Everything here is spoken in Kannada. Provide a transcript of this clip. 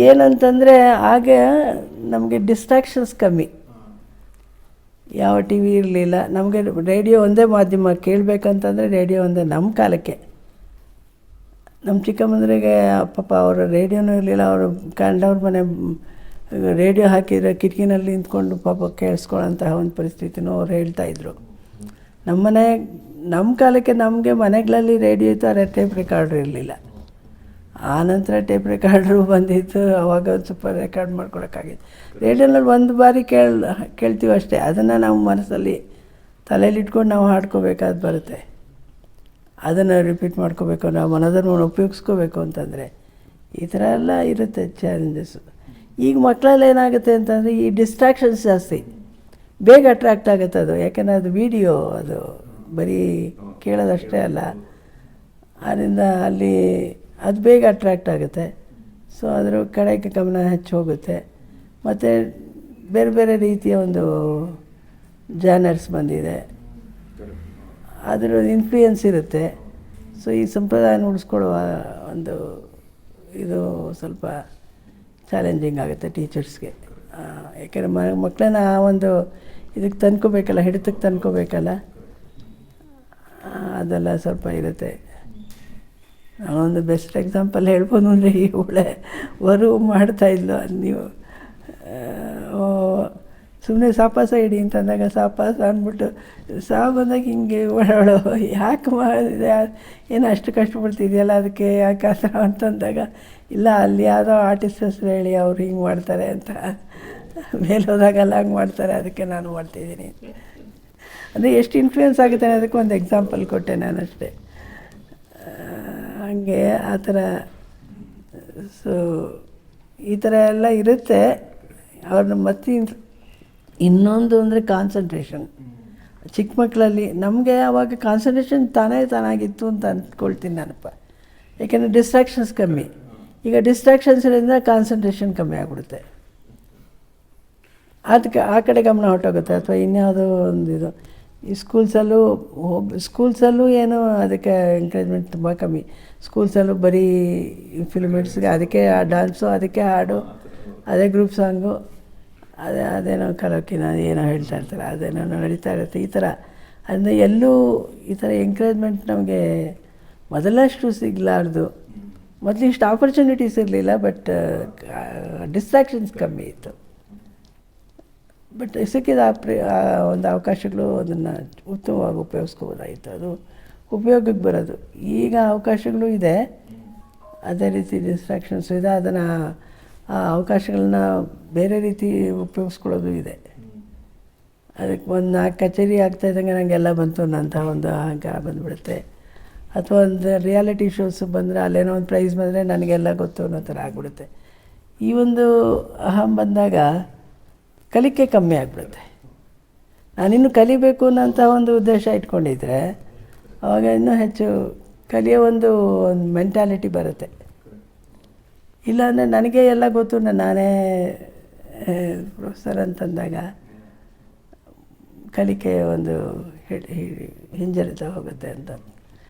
ಏನಂತಂದರೆ ಆಗ ನಮಗೆ ಡಿಸ್ಟ್ರಾಕ್ಷನ್ಸ್ ಕಮ್ಮಿ. ಯಾವ ಟಿ ವಿ ಇರಲಿಲ್ಲ, ನಮಗೆ ರೇಡಿಯೋ ಒಂದೇ ಮಾಧ್ಯಮ. ಕೇಳಬೇಕಂತಂದರೆ ರೇಡಿಯೋ ಒಂದೇ. ನಮ್ಮ ಕಾಲಕ್ಕೆ ನಮ್ಮ ಚಿಕ್ಕಮ್ಮಂದ್ರಿಗೆ ಪಾಪ ಅವರ ರೇಡಿಯೋನೂ ಇರಲಿಲ್ಲ. ಅವರು ಕಂಡವ್ರ ಮನೆ ರೇಡಿಯೋ ಹಾಕಿದರೆ ಕಿಟಕಿನಲ್ಲಿ ನಿಂತ್ಕೊಂಡು ಪಾಪ ಕೇಳಿಸ್ಕೊಳ್ಳೋಂತಹ ಒಂದು ಪರಿಸ್ಥಿತಿನೂ ಅವ್ರು ಹೇಳ್ತಾಯಿದ್ರು. ನಮ್ಮ ಕಾಲಕ್ಕೆ ನಮಗೆ ಮನೆಗಳಲ್ಲಿ ರೇಡಿಯೋ ಇತ್ತು, ಆದರೆ ಟೇಪ್ ರೆಕಾರ್ಡ್ರ್ ಇರಲಿಲ್ಲ. ಆನಂತರ ಟೇಪ್ ರೆಕಾರ್ಡ್ರು ಬಂದಿತ್ತು. ಆವಾಗ ಒಂದು ಸ್ವಲ್ಪ ರೆಕಾರ್ಡ್ ಮಾಡ್ಕೊಳಕ್ಕಾಗಿತ್ತು. ರೇಡಿಯೋನಲ್ಲಿ ಒಂದು ಬಾರಿ ಕೇಳ್ತೀವಿ ಅಷ್ಟೇ. ಅದನ್ನು ನಾವು ಮನಸ್ಸಲ್ಲಿ ತಲೆಯಲ್ಲಿ ಇಟ್ಕೊಂಡು ನಾವು ಹಾಡ್ಕೋಬೇಕಾದ್ ಬರುತ್ತೆ. ಅದನ್ನು ರಿಪೀಟ್ ಮಾಡ್ಕೋಬೇಕು, ನಾವು ಮನದನ್ನು ಉಪಯೋಗಿಸ್ಕೋಬೇಕು ಅಂತಂದರೆ ಈ ಥರ ಎಲ್ಲ ಇರುತ್ತೆ ಚಾಲೆಂಜಸ್ಸು. ಈಗ ಮಕ್ಕಳಲ್ಲಿ ಏನಾಗುತ್ತೆ ಅಂತಂದರೆ ಈ ಡಿಸ್ಟ್ರಾಕ್ಷನ್ಸ್ ಜಾಸ್ತಿ, ಬೇಗ ಅಟ್ರಾಕ್ಟ್ ಆಗುತ್ತೆ ಅದು. ಯಾಕೆಂದರೆ ಅದು ವೀಡಿಯೋ, ಅದು ಬರೀ ಕೇಳೋದಷ್ಟೇ ಅಲ್ಲ. ಆದ್ದರಿಂದ ಅಲ್ಲಿ ಅದು ಬೇಗ ಅಟ್ರಾಕ್ಟ್ ಆಗುತ್ತೆ. ಸೊ ಅದರ ಕಡೆಗೆ ಗಮನ ಹೆಚ್ಚು ಹೋಗುತ್ತೆ. ಮತ್ತು ಬೇರೆ ಬೇರೆ ರೀತಿಯ ಒಂದು ಜಾನರ್ಸ್ ಬಂದಿದೆ, ಅದರ ಇನ್ಫ್ಲೂಯೆನ್ಸ್ ಇರುತ್ತೆ. ಸೊ ಈ ಸಂಪ್ರದಾಯನ ಉಳಿಸ್ಕೊಳ್ಳುವ ಒಂದು ಇದು ಸ್ವಲ್ಪ ಚಾಲೆಂಜಿಂಗ್ ಆಗುತ್ತೆ ಟೀಚರ್ಸ್ಗೆ. ಯಾಕೆಂದರೆ ಮಕ್ಕಳನ್ನ ಆ ಒಂದು ಇದಕ್ಕೆ ತಂದ್ಕೋಬೇಕಲ್ಲ, ಹಿಡಿತಕ್ಕೆ ತಂದ್ಕೋಬೇಕಲ್ಲ, ಅದೆಲ್ಲ ಸ್ವಲ್ಪ ಇರುತ್ತೆ. ನಾನೊಂದು ಬೆಸ್ಟ್ ಎಕ್ಸಾಂಪಲ್ ಹೇಳ್ಬೋದು ಅಂದರೆ, ವರು ಮಾಡ್ತಾಯಿದ್ಲು. ನೀವು ಸುಮ್ಮನೆ ಸಾಪಾಸ ಇಡಿ ಅಂತಂದಾಗ ಸಾಪಾಸ ಅಂದ್ಬಿಟ್ಟು ಬಂದಾಗ ಹಿಂಗೆ ಓಡಾಡೋ, ಯಾಕೆ ಮಾಡಿದೆ, ಏನು ಅಷ್ಟು ಕಷ್ಟಪಡ್ತಿದೆಯಲ್ಲ ಅದಕ್ಕೆ ಯಾಕೆ ಆ ಥರ ಅಂತಂದಾಗ, ಇಲ್ಲ ಅಲ್ಲಿ ಯಾವುದೋ ಆರ್ಟಿಸ್ಟ್ ಹೆಸರು ಹೇಳಿ ಅವ್ರು ಹಿಂಗೆ ಮಾಡ್ತಾರೆ ಅಂತ, ಮೇಲೆ ಹೋದಾಗೆಲ್ಲ ಹಂಗೆ ಮಾಡ್ತಾರೆ, ಅದಕ್ಕೆ ನಾನು ಮಾಡ್ತಿದ್ದೀನಿ. ಅಂದರೆ ಎಷ್ಟು ಇನ್ಫ್ಲೂಯೆನ್ಸ್ ಆಗುತ್ತೆ ಅನ್ನೋದಕ್ಕೆ ಒಂದು ಎಕ್ಸಾಂಪಲ್ ಕೊಟ್ಟೆ ನಾನಷ್ಟೇ. ಹಾಗೆ ಆ ಥರ. ಸೊ ಈ ಥರ ಎಲ್ಲ ಇರುತ್ತೆ. ಅವ್ರನ್ನ ಮತ್ತೆ ಇನ್ನೊಂದು ಅಂದರೆ ಕಾನ್ಸಂಟ್ರೇಷನ್. ಚಿಕ್ಕ ಮಕ್ಕಳಲ್ಲಿ ನಮಗೆ ಆವಾಗ ಕಾನ್ಸಂಟ್ರೇಷನ್ ತಾನಾಗಿತ್ತು ಅಂತ ಅಂದ್ಕೊಳ್ತೀನಿ ನಾನಪ್ಪ. ಯಾಕೆಂದರೆ ಡಿಸ್ಟ್ರಾಕ್ಷನ್ಸ್ ಕಮ್ಮಿ. ಈಗ ಡಿಸ್ಟ್ರಾಕ್ಷನ್ಸ್ರಿಂದ ಕಾನ್ಸಂಟ್ರೇಷನ್ ಕಮ್ಮಿ ಆಗಿಬಿಡುತ್ತೆ. ಅದಕ್ಕೆ ಆ ಕಡೆ ಗಮನ ಹೊರಟೋಗುತ್ತೆ. ಅಥವಾ ಇನ್ಯಾವುದೋ ಒಂದು ಇದು. ಈ ಸ್ಕೂಲ್ಸಲ್ಲೂ ಏನೋ ಅದಕ್ಕೆ ಎಂಕರೇಜ್ಮೆಂಟ್ ತುಂಬ ಕಮ್ಮಿ. ಸ್ಕೂಲ್ಸಲ್ಲೂ ಬರೀ ಫಿಲ್ಮಿಟ್ಸ್ಗೆ, ಅದಕ್ಕೆ ಡ್ಯಾನ್ಸು, ಅದಕ್ಕೆ ಹಾಡು, ಅದೇ ಗ್ರೂಪ್ ಸಾಂಗು, ಅದೇನೋ ಕರೋಕಿನ ಏನೋ ಹೇಳ್ತಾ ಇರ್ತಾರೆ, ಅದೇನೋ ನಡೀತಾ ಇರುತ್ತೆ. ಈ ಥರ ಅದರಿಂದ ಎಲ್ಲೂ ಈ ಥರ ಎಂಕರೇಜ್ಮೆಂಟ್ ನಮಗೆ ಮೊದಲಷ್ಟು ಸಿಗಲಾರ್ದು. ಮೊದಲಿಷ್ಟು ಆಪರ್ಚುನಿಟೀಸ್ ಇರಲಿಲ್ಲ, ಬಟ್ ಡಿಸ್ಟ್ರಾಕ್ಷನ್ಸ್ ಕಮ್ಮಿ ಇತ್ತು. ಬಟ್ ಸಿಕ್ಕಿದ ಒಂದು ಅವಕಾಶಗಳು ಅದನ್ನು ಉತ್ತಮವಾಗಿ ಉಪಯೋಗಿಸ್ಕೋಬೋದಾಗಿತ್ತು. ಅದು ಉಪಯೋಗಕ್ಕೆ ಬರೋದು. ಈಗ ಅವಕಾಶಗಳು ಇದೆ, ಅದೇ ರೀತಿ ಡಿಸ್ಟ್ರಾಕ್ಷನ್ಸು ಇದೆ. ಅದನ್ನು ಆ ಅವಕಾಶಗಳನ್ನ ಬೇರೆ ರೀತಿ ಉಪಯೋಗಿಸ್ಕೊಳ್ಳೋದು ಇದೆ. ಅದಕ್ಕೆ ಒಂದು 4 ಕಚೇರಿ ಆಗ್ತಾಯಿದ್ದಂಗೆ ನನಗೆಲ್ಲ ಬಂತು ಅನ್ನೋಂಥ ಒಂದು ಅಹಂಕಾರ ಬಂದುಬಿಡುತ್ತೆ. ಅಥವಾ ಒಂದು ರಿಯಾಲಿಟಿ ಶೋಸ್ ಬಂದರೆ ಅಲ್ಲೇನೋ ಒಂದು ಪ್ರೈಸ್ ಬಂದರೆ ನನಗೆಲ್ಲ ಗೊತ್ತು ಅನ್ನೋ ಥರ ಆಗಿಬಿಡುತ್ತೆ. ಈ ಒಂದು ಅಹಂ ಬಂದಾಗ ಕಲಿಕೆ ಕಮ್ಮಿ ಆಗಿಬಿಡುತ್ತೆ. ನಾನಿನ್ನೂ ಕಲಿಬೇಕು ಅನ್ನೋಂಥ ಒಂದು ಉದ್ದೇಶ ಇಟ್ಕೊಂಡಿದ್ದರೆ ಆವಾಗ ಇನ್ನೂ ಹೆಚ್ಚು ಕಲಿಯೋ ಒಂದು ಮೆಂಟಾಲಿಟಿ ಬರುತ್ತೆ. ಇಲ್ಲಾಂದರೆ ನನಗೆ ಎಲ್ಲ ಗೊತ್ತು, ನಾನೇ ಪ್ರೊಫೆಸರ್ ಅಂತಂದಾಗ ಕಲಿಕೆ ಒಂದು ಹಿಂಜರಿತ ಹೋಗುತ್ತೆ ಅಂತ.